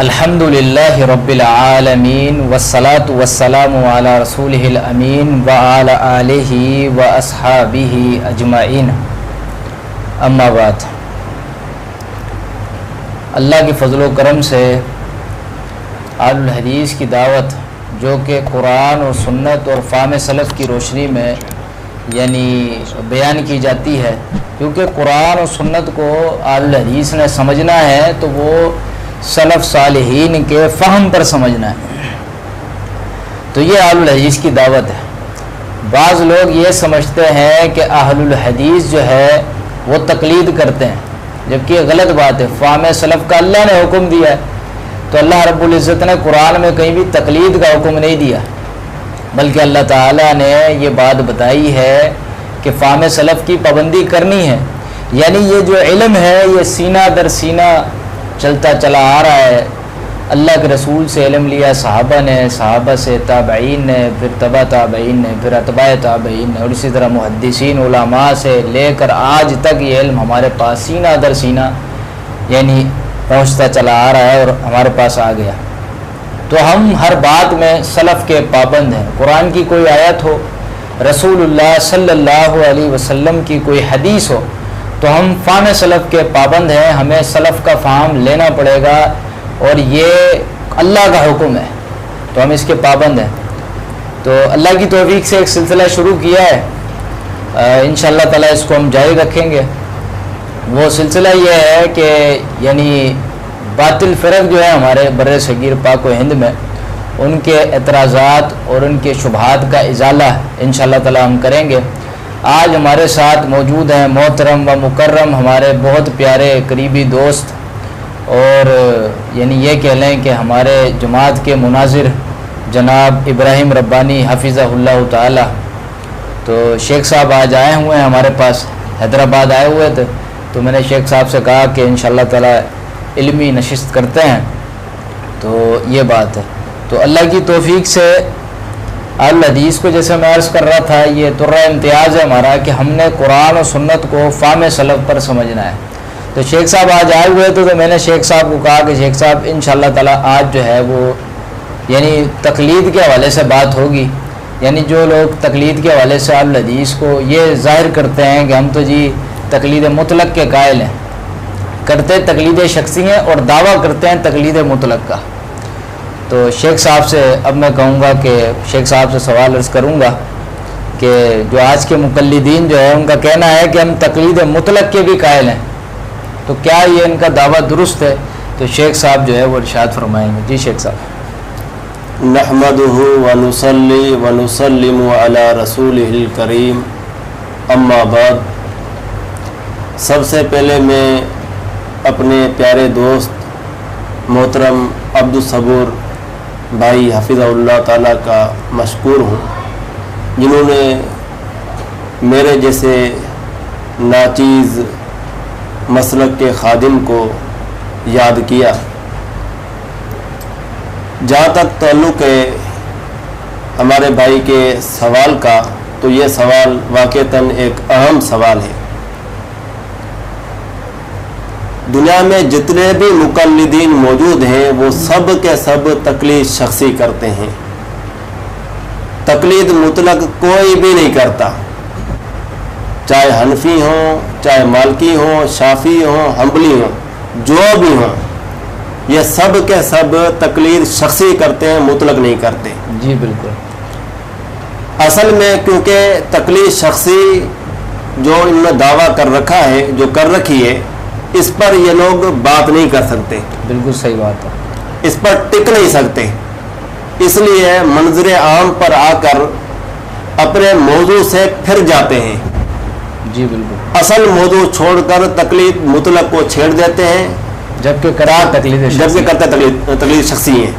الحمد للہ رب العالمین والصلاة والسلام علی رسولہ الامین وعلی آلہ واصحابہ اجمعین، اما بعد۔ اللہ کے فضل و کرم سے اہل الحدیث کی دعوت، جو کہ قرآن اور سنت اور فہم سلف کی روشنی میں بیان کی جاتی ہے، کیونکہ قرآن اور سنت کو اہل الحدیث نے سمجھنا ہے تو وہ سلف صالحین کے فہم پر سمجھنا ہے، تو یہ اہل الحدیث کی دعوت ہے۔ بعض لوگ یہ سمجھتے ہیں کہ اہل الحدیث جو ہے وہ تقلید کرتے ہیں، جبکہ یہ غلط بات ہے۔ فہم سلف کا اللہ نے حکم دیا ہے، تو اللہ رب العزت نے قرآن میں کہیں بھی تقلید کا حکم نہیں دیا، بلکہ اللہ تعالیٰ نے یہ بات بتائی ہے کہ فہم سلف کی پابندی کرنی ہے۔ یعنی یہ جو علم ہے یہ سینہ در سینہ چلتا چلا آ رہا ہے۔ اللہ کے رسول سے علم لیا صحابہ نے، صحابہ سے تابعین نے، پھر تبع تابعین نے، پھر اتباع تابعین نے، اور اسی طرح محدثین علماء سے لے کر آج تک یہ علم ہمارے پاس سینہ در سینہ پہنچتا چلا آ رہا ہے اور ہمارے پاس آ گیا۔ تو ہم ہر بات میں سلف کے پابند ہیں۔ قرآن کی کوئی آیت ہو، رسول اللہ صلی اللہ علیہ وسلم کی کوئی حدیث ہو، تو ہم فہم سلف کے پابند ہیں۔ ہمیں سلف کا فہم لینا پڑے گا، اور یہ اللہ کا حکم ہے تو ہم اس کے پابند ہیں۔ تو اللہ کی توفیق سے ایک سلسلہ شروع کیا ہے، انشاءاللہ تعالی اس کو ہم جاری رکھیں گے۔ وہ سلسلہ یہ ہے کہ باطل فرق جو ہے ہمارے بر صغیر پاک و ہند میں، ان کے اعتراضات اور ان کے شبہات کا ازالہ انشاءاللہ تعالی ہم کریں گے۔ آج ہمارے ساتھ موجود ہیں محترم و مکرم ہمارے بہت پیارے قریبی دوست، اور یہ کہہ لیں کہ ہمارے جماعت کے مناظر جناب ابراہیم ربانی حفظہ اللہ تعالی۔ تو شیخ صاحب آج آئے ہوئے ہیں ہمارے پاس، حیدرآباد آئے ہوئے تھے، تو میں نے شیخ صاحب سے کہا کہ انشاءاللہ تعالی علمی نشست کرتے ہیں، تو یہ بات ہے۔ تو اللہ کی توفیق سے اہل حدیث کو، جیسے میں عرض کر رہا تھا، یہ ترہ امتیاز ہے ہمارا کہ ہم نے قرآن اور سنت کو فہم سلف پر سمجھنا ہے۔ تو شیخ صاحب آج آئے ہوئے تھے، تو میں نے شیخ صاحب کو کہا کہ شیخ صاحب انشاءاللہ تعالی آج جو ہے وہ تقلید کے حوالے سے بات ہوگی۔ جو لوگ تقلید کے حوالے سے اہل حدیث کو یہ ظاہر کرتے ہیں کہ ہم تو تقلید مطلق کے قائل ہیں، کرتے تقلید شخصی ہیں اور دعویٰ کرتے ہیں تقلید مطلق کا۔ تو شیخ صاحب سے اب میں کہوں گا کہ شیخ صاحب سے سوال عرض کروں گا کہ جو آج کے مقلدین جو ہے ان کا کہنا ہے کہ ہم تقلید مطلق کے بھی قائل ہیں، تو کیا یہ ان کا دعویٰ درست ہے؟ تو شیخ صاحب جو ہے وہ ارشاد فرمائیں گے۔ جی شیخ صاحب۔ نحمدہ ونصلی ونسلم علی رسولہ الکریم، اما بعد۔ سب سے پہلے میں اپنے پیارے دوست محترم عبدالصبور بھائی حفظہ اللہ تعالیٰ کا مشکور ہوں، جنہوں نے میرے جیسے ناچیز مسلک کے خادم کو یاد کیا۔ جہاں تک تعلق ہے ہمارے بھائی کے سوال کا، تو یہ سوال واقعتاً ایک اہم سوال ہے۔ دنیا میں جتنے بھی مقلدین موجود ہیں وہ سب کے سب تقلید شخصی کرتے ہیں، تقلید مطلق کوئی بھی نہیں کرتا، چاہے حنفی ہوں، چاہے مالکی ہوں، شافعی ہوں، حنبلی ہوں، جو بھی ہوں، یہ سب کے سب تقلید شخصی کرتے ہیں، مطلق نہیں کرتے۔ جی بالکل۔ اصل میں کیونکہ تقلید شخصی جو ان میں دعویٰ کر رکھا ہے، جو کر رکھی ہے، اس پر یہ لوگ بات نہیں کر سکتے، بالکل صحیح بات ہے، اس پر ٹک نہیں سکتے، اس لیے منظر عام پر آ کر اپنے موضوع سے پھر جاتے ہیں۔ جی بالکل۔ اصل موضوع چھوڑ کر تقلید مطلق کو چھیڑ دیتے ہیں، جبکہ کرتے تقلید شخصی ہیں۔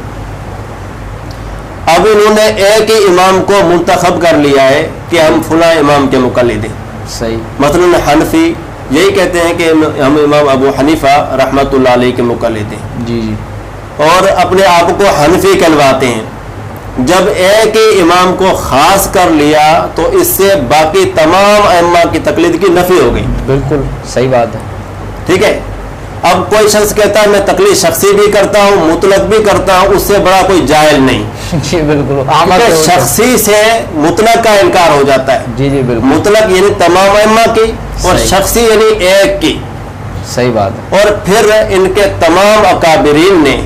اب انہوں نے ایک ہی امام کو منتخب کر لیا ہے کہ ہم فلاں امام کے مقلد ہیں۔ صحیح۔ مثلاً حنفی یہی کہتے ہیں کہ ہم امام ابو حنیفہ رحمۃ اللہ علیہ کے مقلد ہیں، جی جی، اور اپنے آپ کو حنفی کہلواتے ہیں۔ جب ایک ہی امام کو خاص کر لیا تو اس سے باقی تمام ائمہ کی تقلید کی نفی ہو گئی۔ بالکل صحیح بات ہے، ٹھیک ہے۔ اب کوئی شخص کہتا ہے میں تقلید شخصی بھی کرتا ہوں مطلق بھی کرتا ہوں، اس سے بڑا کوئی جاہل نہیں. جی بالکل. کیونکہ شخصی سے مطلق کا انکار ہو جاتا ہے. جی جی بالکل. مطلق یعنی تمام ائمہ کی اور صحیح. شخصی یعنی ایک کی. صحیح بات ہے. اور پھر ان کے تمام اکابرین نے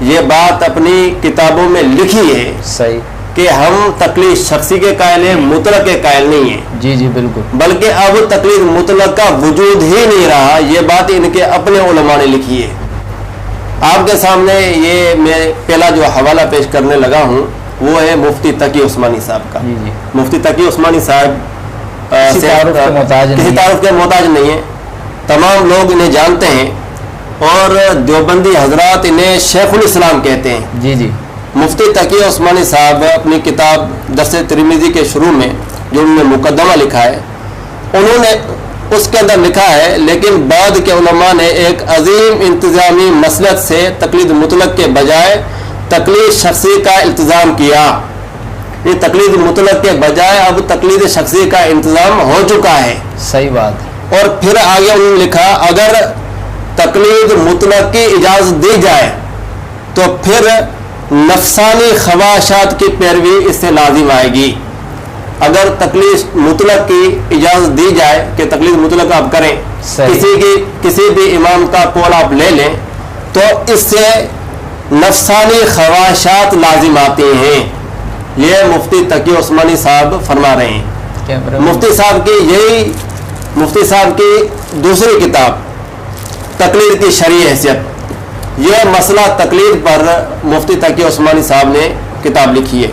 یہ بات اپنی کتابوں میں لکھی ہے صحیح. کہ ہم تقلید شخصی کے قائل ہیں، مطلق کے قائل نہیں ہیں. جی جی بالکل. بلکہ اب تقلید مطلق کا وجود ہی نہیں رہا، یہ بات ان کے اپنے علماء نے لکھی ہے. آپ کے سامنے یہ میں پہلا جو حوالہ پیش کرنے لگا ہوں وہ ہے مفتی تقی عثمانی صاحب کا. جی جی. مفتی تقی عثمانی صاحب کسی تعارف کے محتاج کسی نہیں. تعارف کے محتاج نہیں ہیں، تمام لوگ انہیں جانتے ہیں اور دیوبندی حضرات انہیں شیخ الاسلام کہتے ہیں. جی جی. مفتی تقی عثمانی صاحب اپنی کتاب درس ترمذی کے شروع میں جو انہوں نے مقدمہ لکھا ہے، انہوں نے اس کے اندر لکھا ہے لیکن بعد کے علماء نے ایک عظیم انتظامی مسلک سے تقلید مطلق کے بجائے تقلید شخصی کا التزام کیا. یہ تقلید مطلق کے بجائے اب تقلید شخصی کا انتظام ہو چکا ہے. صحیح بات. اور پھر آگے انہوں نے لکھا اگر تقلید مطلق کی اجازت دی جائے تو پھر نفسانی خواہشات کی پیروی اس سے لازم آئے گی. اگر تقلید مطلق کی اجازت دی جائے کہ تقلید مطلق آپ کریں، کسی بھی امام کا قول آپ لے لیں، تو اس سے نفسانی خواہشات لازم آتے ہیں. یہ مفتی تقی عثمانی صاحب فرما رہے ہیں. مفتی صاحب کی دوسری کتاب تقلید کی شرعی حیثیت، یہ مسئلہ تقلید پر مفتی تقی عثمانی صاحب نے کتاب لکھی ہے.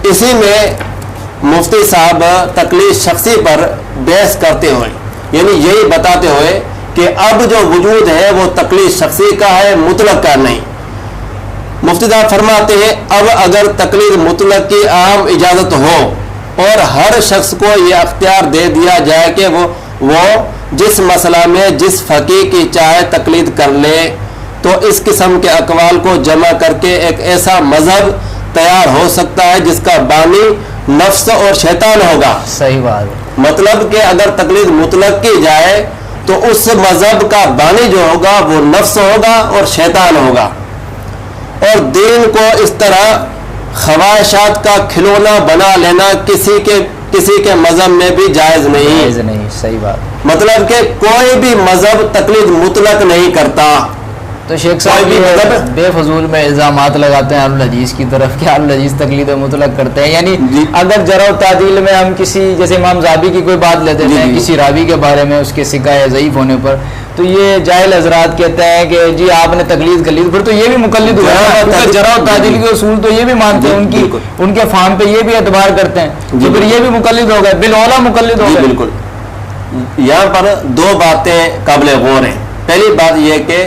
اسی میں مفتی صاحب تقلید شخصی پر بحث کرتے ہوئے یعنی یہی بتاتے ہوئے کہ اب جو وجود ہے وہ تقلید شخصی کا ہے، مطلق کا نہیں. مفتی صاحب فرماتے ہیں اب اگر تقلید مطلق کی عام اجازت ہو اور ہر شخص کو یہ اختیار دے دیا جائے کہ وہ جس مسئلہ میں جس فقیہ کی چاہے تقلید کر لے، تو اس قسم کے اقوال کو جمع کر کے ایک ایسا مذہب تیار ہو سکتا ہے جس کا بانی نفس اور شیطان ہوگا. صحیح بات ہے. مطلب کہ اگر تقلید مطلق کی جائے تو اس مذہب کا بانی جو ہوگا وہ نفس ہوگا اور شیطان ہوگا. اور دین کو اس طرح خواہشات کا کھلونا بنا لینا کسی کے مذہب میں بھی جائز نہیں. صحیح بات. مطلب کہ کوئی بھی مذہب تقلید مطلق نہیں کرتا. تو شیخ صاحب یہ بے فضول میں الزامات لگاتے ہیں الحدیث کی طرف کہ الحدیث تقلید مطلق کرتے ہیں. یعنی اگر جرح و تعدیل میں ہم کسی جیسے امام ذہبی کی کوئی بات لیتے ہیں کسی راوی کے بارے میں اس کے ثقہ یا ضعیف ہونے پر، تو یہ جاہل حضرات کہتے ہیں کہ جی آپ نے تقلید کر لی، پھر تو یہ بھی مقلد ہوا ہے. جرح و تعدیل کے اصول تو یہ بھی مانتے ہیں، ان کے فہم پہ یہ بھی اعتبار کرتے ہیں، تو پھر یہ بھی مقلد ہو گئے، بالاولیٰ مقلد ہو گئے. بالکل. یہاں پر دو باتیں قابل غور ہیں. پہلی بات یہ کہ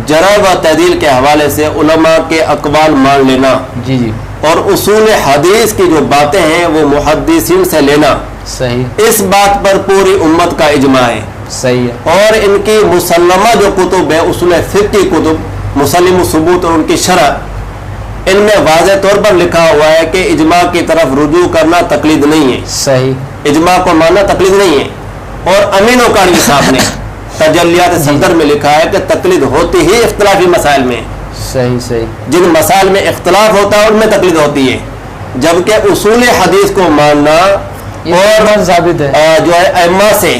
جرح و تعدیل کے حوالے سے علماء کے اقوال مان لینا، جی جی، اور اصول حدیث کی جو باتیں ہیں وہ محدثین سے لینا، صحیح، اس بات پر پوری امت کا اجماع ہے. صحیح ہے. اور ان کی مسلمہ جو کتب ہے اصول فقہ کی کتب مسلم ثبوت اور ان کی شرح، ان میں واضح طور پر لکھا ہوا ہے کہ اجماع کی طرف رجوع کرنا تقلید نہیں ہے. صحیح. اجماع کو ماننا تقلید نہیں ہے. اور امین وقاری صاحب نے تجلیات صدر میں لکھا ہے کہ تقلید ہوتی ہی اختلافی مسائل میں. صحیح صحیح. جن مسائل میں اختلاف ہوتا ہے ان میں تقلید ہوتی ہے، جبکہ اصول حدیث کو ماننا اور ثابت ہے جو ہے ائمہ سے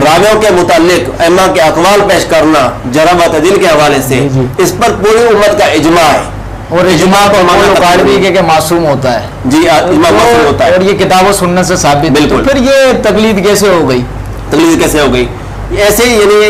راویوں کے متعلق ائمہ کے اقوال پیش کرنا جرح و تعدیل کے حوالے سے، اس پر پوری امت کا اجماع ہے. اور اجماع کو ماننا کہ معصوم ہوتا ہے. جی اجماع معصوم ہوتا ہے، اور یہ کتاب و سنت سے ثابت. بالکل. پھر یہ تقلید کیسے ہو گئی؟ تقلید کیسے ہو گئی؟ ایسے ہی یعنی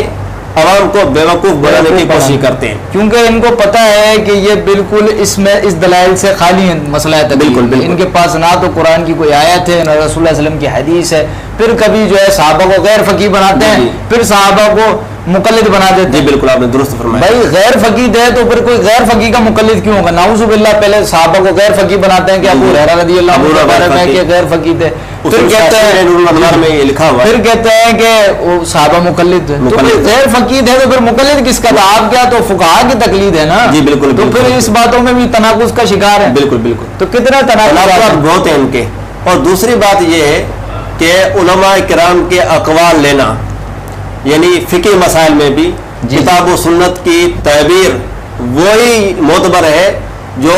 عوام کو بیوقوف بنانے کی کوشش کرتے ہیں، کیونکہ ان کو پتہ ہے کہ یہ بالکل اس میں اس دلائل سے خالی ہے مسئلہ ہے. بالکل. ان کے پاس نہ تو قرآن کی کوئی آیت ہے نہ رسول اللہ صلی اللہ علیہ وسلم کی حدیث ہے. پھر کبھی جو ہے صحابہ کو غیر فقیہ بناتے ہیں، پھر صحابہ کو مقلد بنا دیتے ہیں. جی بالکل آپ نے درست فرمایا. بھائی غیر فقید ہے تو پھر کوئی غیر فقیہ کا مقلد کیوں ہوگا؟ نعوذ باللہ. پہلے صحابہ کو غیر فقیہ بناتے ہیں کہ ابو ہریرہ رضی اللہ عنہ کہ غیر فقید ہے، پھر کہتے ہیں میں یہ لکھا ہوا، پھر کہتے ہیں کہ وہ صحابہ مقلد ہے. تو غیر فقید ہے تو پھر مقلد کس کا تھا؟ آپ کیا تو فقہاء کی تقلید ہے نا. جی بالکل. تو پھر اس باتوں میں بھی تناقض کا شکار ہے. بالکل بالکل. تو کتنا تناقض بہت ہیں ان کے. اور دوسری بات یہ ہے کہ علماء کرام کے اقوال لینا، یعنی فقہ مسائل میں بھی جی کتاب و سنت کی تعبیر وہی معتبر ہے جو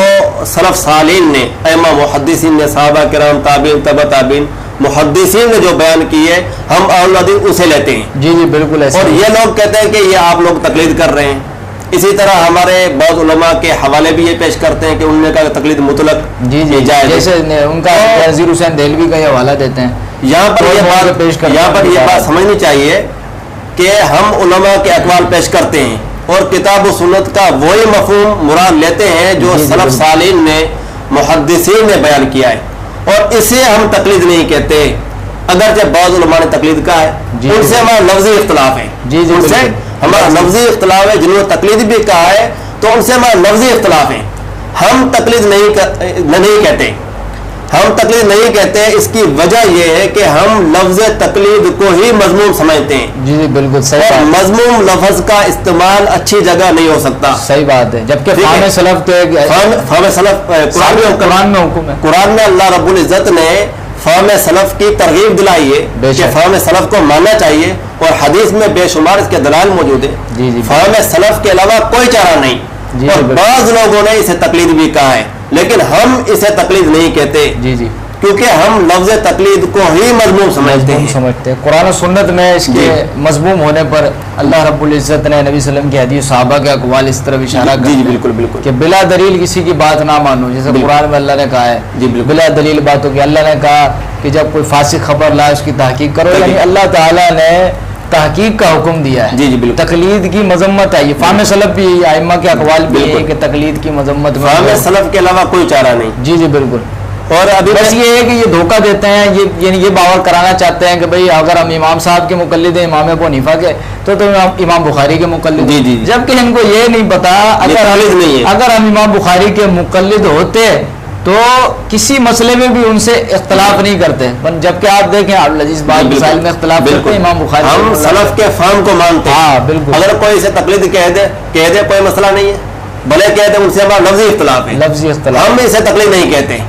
سلف صالحین نے، ائمہ محدثین نے، صحابہ کرام، تابعین، تبع تابعین، محدثین نے جو بیان کی ہے، ہم اہل حدیث اسے لیتے ہیں. جی جی بالکل ایسا. اور یہ لوگ کہتے ہیں کہ یہ آپ لوگ تقلید کر رہے ہیں. اسی طرح ہمارے بعض علماء کے حوالے بھی یہ پیش کرتے ہیں کہ انہوں نے کہا کہ تقلید مطلق جی جی جائز ہے. جیسے ان کا نذیر حسین دہلوی کا یہ حوالہ دیتے ہیں. یہاں پر یہ بات سمجھنی چاہیے کہ ہم علماء کے اقوال پیش کرتے ہیں اور کتاب و سنت کا وہی مفہوم مراد لیتے ہیں جو سلف صالحین نے، محدثین نے بیان کیا ہے، اور اسے ہم تقلید نہیں کہتے. اگرچہ بعض علماء نے تقلید کہا ہے، ان سے ہمارا لفظی اختلاف ہے. ان سے ہمارا لفظی اختلاف ہے. جنہوں نے تقلید بھی کہا ہے تو ان سے ہمارا لفظی اختلاف ہے. ہم تقلید نہیں کہتے. ہم تقلید نہیں کہتے. اس کی وجہ یہ ہے کہ ہم لفظ تقلید کو ہی مضموم سمجھتے ہیں. جی جی بالکل صحیح. اور مضموم لفظ کا استعمال اچھی جگہ نہیں ہو سکتا. صحیح بات ہے. جبکہ فہم سلف فہم سلف قرآن میں حکم ہے. قرآن میں اللہ رب العزت نے فہم سلف کی ترغیب دلائی ہے کہ فہم سلف کو ماننا چاہیے، اور حدیث میں بے شمار اس کے دلائل موجود ہیں. جی جی فہم سلف کے علاوہ کوئی چارہ نہیں. جی اور بعض لوگوں نے اسے تقلید بھی کہا ہے، لیکن ہم اسے تقلید نہیں کہتے. جی جی کیونکہ ہم لفظ تقلید کو ہی مضموم سمجھتے ہیں. قرآن و سنت میں اس کے مضموم ہونے پر اللہ رب العزت نے نبی صلی اللہ علیہ وسلم کی حدیث، صحابہ کے اقوال اس طرف اشارہ کرتے ہیں. بالکل بالکل کہ بلا دلیل کسی کی بات نہ مانو. جیسے قرآن میں اللہ نے کہا ہے بلا دلیل باتوں کی. اللہ نے کہا کہ جب کوئی فاسق خبر لائے اس کی تحقیق کرو. یعنی اللہ تعالیٰ نے تحقیق کا حکم دیا ہے. تقلید کی مذمت ہے. یہ فہم سلف بھی، ائمہ کے اقوال بھی ہے کہ تقلید کی مذمت میں فہم سلف کے علاوہ کوئی چارہ نہیں. جی جی بالکل. اور ابھی بس یہ ہے کہ یہ دھوکہ دیتے ہیں، یعنی یہ باور کرانا چاہتے ہیں کہ بھئی اگر ہم امام صاحب کے مقلد ہیں، امام ابو حنیفہ کے، تو امام بخاری کے مقلد. جبکہ ان کو یہ نہیں پتا اگر ہم امام بخاری کے مقلد ہوتے تو کسی مسئلے میں بھی ان سے اختلاف نہیں کرتے. جبکہ آپ دیکھیں عبدالعزیز بعض مسائل میں اختلاف کرتے ہیں امام بخاری. ہم سلف کے فہم کو مانتے ہیں. ہاں بالکل. اگر کوئی اسے تقلید کہہ دے کوئی مسئلہ نہیں ہے، بھلے کہہ دے، ان سے ہمارا لفظی اختلاف ہے. لفظی اختلاف. ہم اسے تقلید نہیں کہتے.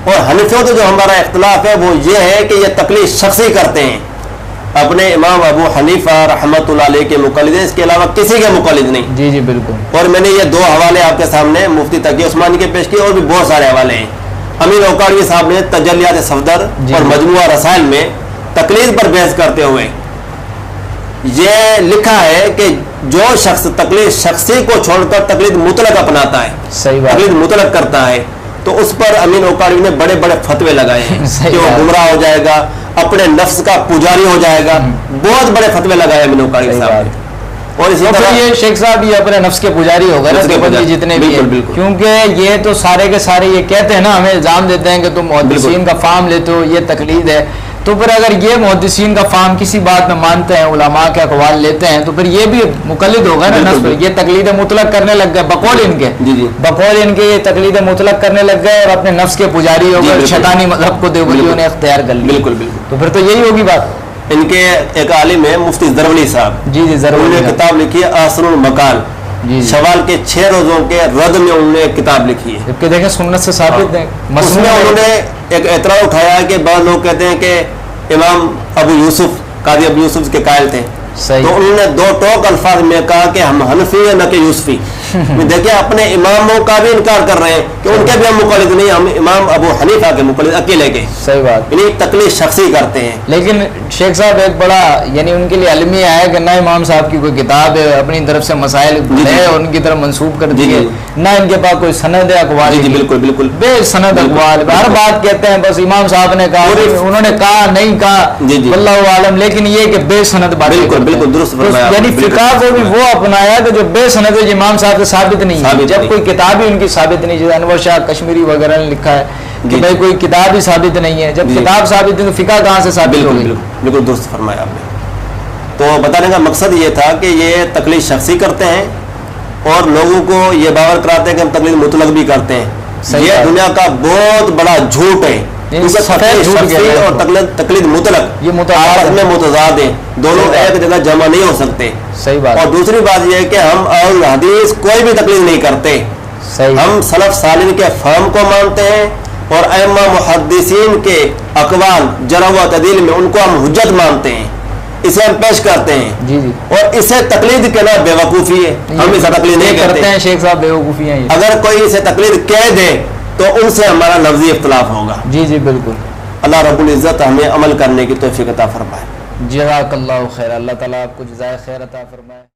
اور حنفیوں تو جو ہمارا اختلاف ہے وہ یہ ہے کہ یہ تقلید شخصی کرتے ہیں. اپنے امام ابو حنیفہ رحمۃ اللہ علیہ کے مقلد ہیں، اس کے علاوہ کسی کے مقلد نہیں. جی جی بالکل. اور میں نے یہ 2 حوالے آپ کے سامنے مفتی تقی عثمانی کے پیش کیے، اور بھی بہت سارے حوالے ہیں. امیر اوقاڑوی صاحب نے تجلیات صفدر اور مجموعہ رسائل میں تقلید پر بحث کرتے ہوئے یہ لکھا ہے کہ جو شخص تقلید شخصی کو چھوڑ کر تقلید مطلق اپناتا ہے، تقلید مطلق کرتا ہے، تو اس پر امین اوقاڑوی نے بڑے بڑے فتوے لگائے ہیں کہ وہ گمراہ ہو جائے گا، اپنے نفس کا پجاری ہو جائے گا. بہت بڑے فتوے لگائے امین اوقاڑوی صاحب نے. اور اسی طرح یہ شیخ صاحب یہ اپنے نفس کے پجاری ہو گئے جتنے بھی ہیں، کیونکہ یہ تو سارے کے سارے یہ کہتے ہیں نا، ہمیں الزام دیتے ہیں کہ تم محدثین کا فہم لیتے ہو، یہ تقلید ہے. تو پھر اگر یہ محدثین کا فہم کسی بات میں مانتے ہیں، علماء کے اقوال لیتے ہیں، تو پھر یہ بھی مقلد ہو گئے نا نفس پر. یہ تقلید مطلق کرنے لگ گئے بقول ان کے. بقول ان کے یہ تقلید مطلق کرنے لگ گئے اور اپنے نفس کے پجاری ہو گئے. شیطانی مذہب کو دیوبندیوں نے اختیار کر لیا. بالکل بالکل. تو پھر تو یہی ہوگی بات. ان کے ایک عالم ہے مفتی زرولی صاحب. جی جی ضرور. انہوں نے کتاب لکھی ہے آسن المقال. شوال کے 6 روزوں کے رد میں انہوں نے ایک کتاب لکھی ہے. جبکہ دیکھیں سنت سے ثابت ہے. اس میں انہوں نے ایک اعتراض اٹھایا کہ بعض لوگ کہتے ہیں کہ امام ابو یوسف قاضی ابو یوسف کے قائل تھے. تو انہوں نے 2 ٹوک الفاظ میں کہا کہ ہم حنفی ہیں نہ کہ یوسفی. دیکھیں اپنے اماموں کا بھی انکار کر رہے ہیں کہ ان کے بھی ہم مقلد نہیں، ہم امام ابو حنیفہ کے مقلد اکیلے کے. صحیح بات. یعنی تقلید شخصی کرتے ہیں. لیکن شیخ صاحب ایک بڑا یعنی ان کے لیے علمی ہے کہ نہ امام صاحب کی کوئی کتاب ہے اپنی طرف سے مسائل ہے اور ان کی طرف منسوب کر دیے، نہ ان کے پاس کوئی سند ہے اقوال. جی بالکل بالکل. بے سند اقوال. ہر بات کہتے ہیں بس امام صاحب نے کہا، انہوں نے کہا نہیں کہا، واللہ عالم. لیکن یہ کہ بے سند بات. بالکل بالکل درست فرمایا. یعنی فقہ کو بھی وہ اپنایا کہ جو بے سند ہے امام صاحب سے ثابت نہیں ہے. جب کوئی کتاب ہی ان کی ثابت نہیں، جیسے انور شاہ کشمیری وغیرہ نے لکھا ہے کہ بھائی کوئی کتاب ہی ثابت نہیں ہے. جب کتاب ثابت ہے تو فقہ کہاں سے ثابت ہوگی. بالکل درست فرمایا آپ نے. تو بتانے کا مقصد یہ تھا کہ یہ تقلید شخصی کرتے ہیں اور لوگوں کو یہ باور کراتے ہیں کہ ہم تقلید مطلق بھی کرتے ہیں. یہ دنیا کا بہت بڑا جھوٹ ہے. اور تقلید مطلق یہ آپس میں متضاد ہیں، دونوں ایک جگہ جمع نہیں ہو سکتے. صحیح بات. اور دوسری بات یہ ہے کہ ہم اہل حدیث کوئی بھی تقلید نہیں کرتے. ہم سلف صالحین کے فہم کو مانتے ہیں اور ائمہ محدثین کے اقوال جرح و تعدیل میں ان کو ہم حجت مانتے ہیں. اسے ہم پیش کرتے ہیں جی جی اور اسے تقلید کہنا بیوقوفی ہے، ہم اسے تقلید نہیں کرتے کرتے ہیں شیخ صاحب، بیوقوفی ہیں یہ۔ اگر کوئی اسے تقلید کہہ دے تو ان سے ہمارا لفظی اختلاف ہوگا۔ جی جی بالکل۔ اللہ رب العزت ہمیں عمل کرنے کی توفیق عطا فرمائے۔ جزاک اللہ خیر، اللہ تعالیٰ آپ کو جزائے خیر عطا فرمائے۔